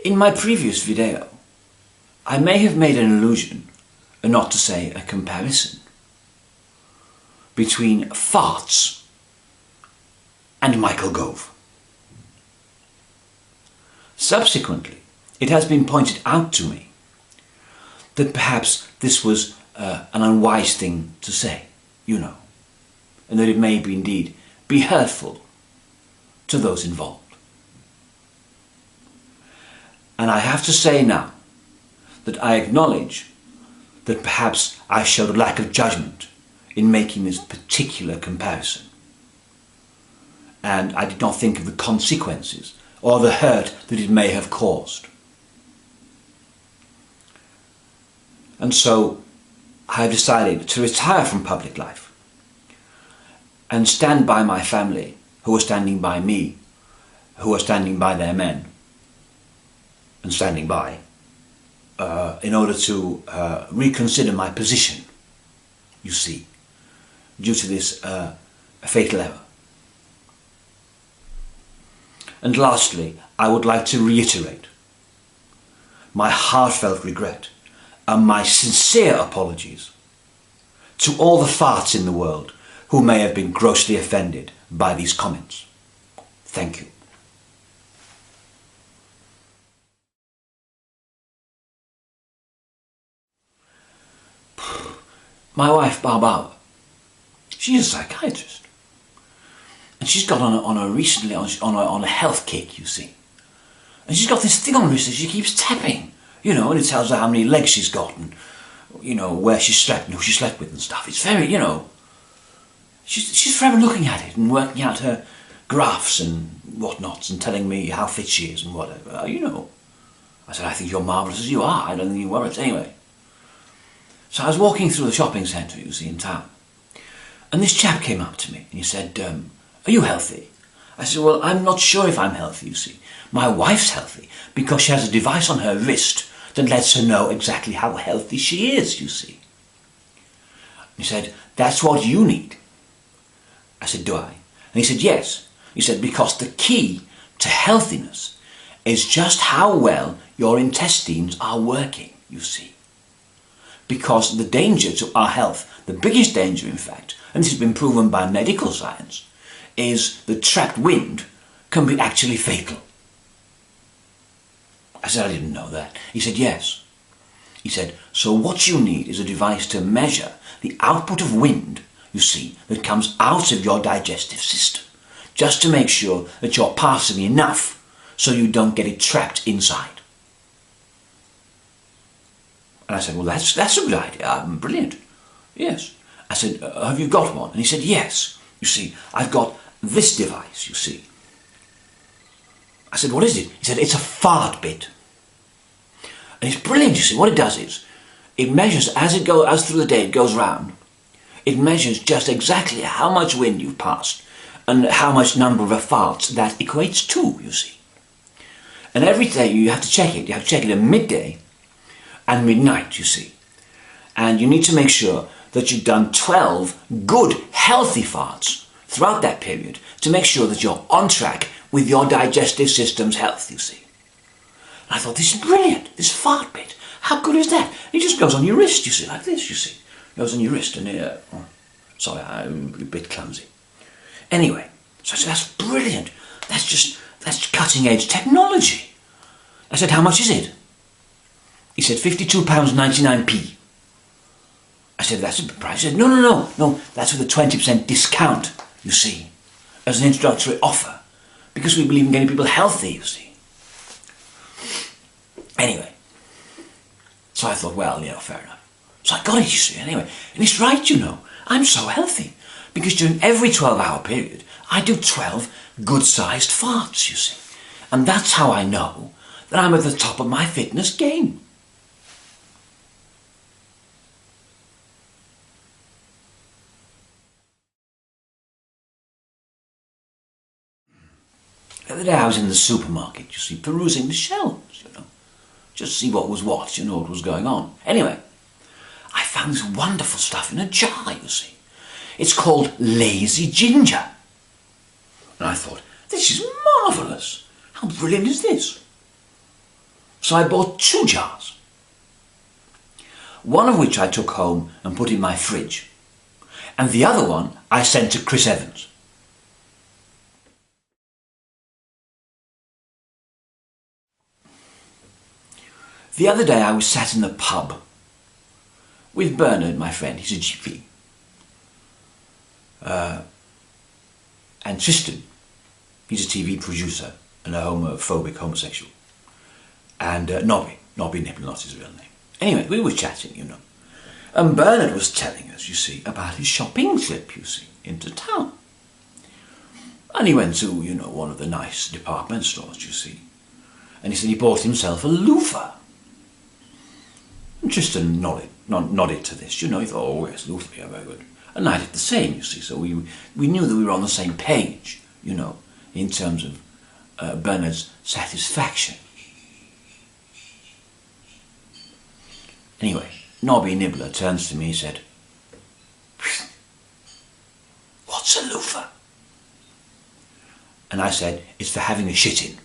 In my previous video, I may have made an allusion, and not to say a comparison, between farts and Michael Gove. Subsequently, it has been pointed out to me that perhaps this was an unwise thing to say, you know, and that it may be indeed be hurtful to those involved. And I have to say now that I acknowledge that perhaps I showed a lack of judgment in making this particular comparison. And I did not think of the consequences or the hurt that it may have caused. And so I have decided to retire from public life and stand by my family, who are standing by me, who are standing by their men, and standing by in order to reconsider my position, you see, due to this fatal error. And lastly, I would like to reiterate my heartfelt regret and my sincere apologies to all the farts in the world who may have been grossly offended by these comments. Thank you. My wife, Barbara, she's a psychiatrist. And she's got on a health kick, you see. And she's got this thing on her wrist that she keeps tapping, you know, and it tells her how many legs she's got and, you know, where she slept and who she slept with and stuff. It's very, you know, she's forever looking at it and working out her graphs and whatnots and telling me how fit she is and whatever, you know. I said, I think you're marvellous as you are. I don't think you worry. Anyway. So I was walking through the shopping centre, you see, in town. And this chap came up to me and he said, are you healthy? I said, well, I'm not sure if I'm healthy, you see. My wife's healthy because she has a device on her wrist that lets her know exactly how healthy she is, you see. He said, that's what you need. I said, do I? And he said, yes. He said, because the key to healthiness is just how well your intestines are working, you see. Because the danger to our health, the biggest danger in fact, and this has been proven by medical science, is that trapped wind can be actually fatal. I said, I didn't know that. He said, yes. He said, so what you need is a device to measure the output of wind, you see, that comes out of your digestive system, just to make sure that you're passing enough so you don't get it trapped inside. And I said, well, that's a good idea. Brilliant. Yes. I said, have you got one? And he said, yes. You see, I've got this device, you see. I said, what is it? He said, it's a fart bit. And it's brilliant, you see. What it does is, it measures, as through the day it goes round, it measures just exactly how much wind you've passed and how much number of farts that equates to, you see. And every day you have to check it. You have to check it at midday and midnight, you see. And you need to make sure that you've done 12 good, healthy farts throughout that period to make sure that you're on track with your digestive system's health, you see. And I thought, this is brilliant, this fart bit. How good is that? It just goes on your wrist, you see, like this, you see. It goes on your wrist and sorry, I'm a bit clumsy. Anyway, so I said, that's brilliant. That's cutting edge technology. I said, how much is it? He said, £52.99p. I said, that's a bit price. He said, no, that's with a 20% discount, you see, as an introductory offer, because we believe in getting people healthy, you see. Anyway, so I thought, well, you know, fair enough. So I got it, you see, anyway. And it's right, you know, I'm so healthy, because during every 12-hour period, I do 12 good-sized farts, you see. And that's how I know that I'm at the top of my fitness game. The other day I was in the supermarket, you see, perusing the shelves, you know, just see what was what, you know, what was going on. Anyway, I found this wonderful stuff in a jar, you see. It's called lazy ginger. And I thought, this is marvellous. How brilliant is this? So I bought 2 jars, one of which I took home and put in my fridge, and the other one I sent to Chris Evans. The other day I was sat in the pub with Bernard, my friend, he's a GP, and Tristan, he's a TV producer and a homophobic homosexual, and Nobby Nibbler, not his real name. Anyway, we were chatting, you know, and Bernard was telling us, you see, about his shopping trip, you see, into town. And he went to, you know, one of the nice department stores, you see, and he said he bought himself a loofah. And Tristan nodded to this, you know, he thought, oh yes, loofah, yeah, very good. And I did the same, you see, so we knew that we were on the same page, you know, in terms of Bernard's satisfaction. Anyway, Nobby Nibbler turns to me and said, "What's a loofah?" And I said, "It's for having a shit in."